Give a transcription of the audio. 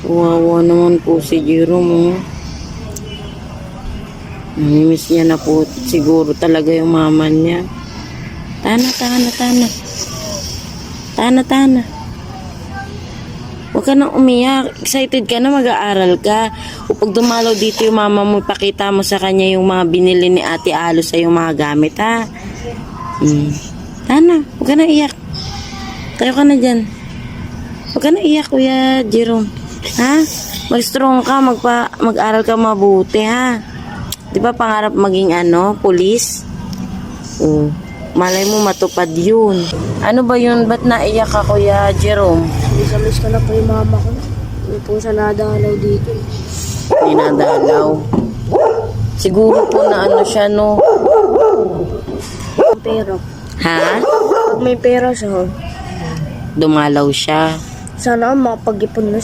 Wawa naman po si Jerome. Oh. Namimiss niya na po siguro talaga yung mama niya. Tana. Huwag ka nang umiyak. Excited ka na, mag-aaral ka. O pag dumalaw dito yung mama mo, pakita mo sa kanya yung mga binili ni Ate Alo sa yung mga gamit, ha? Tana, huwag ka nang iyak. Tayo ka na dyan. Huwag ka nang iyak, Kuya Jerome. Ha? Mag-strong ka, mag-aral ka mabuti, ha? Di ba pangarap maging pulis? Malay mo matupad yun. Ano ba yun? Ba't naiyak ka, Kuya Jerome? Miss ko na po yung mama ko. Hindi po siya nadalaw dito. Ninadalaw. Siguro po na siya, no? Pero, Ha? pag may pera siya, Dumalaw siya. sana makapag-ipon na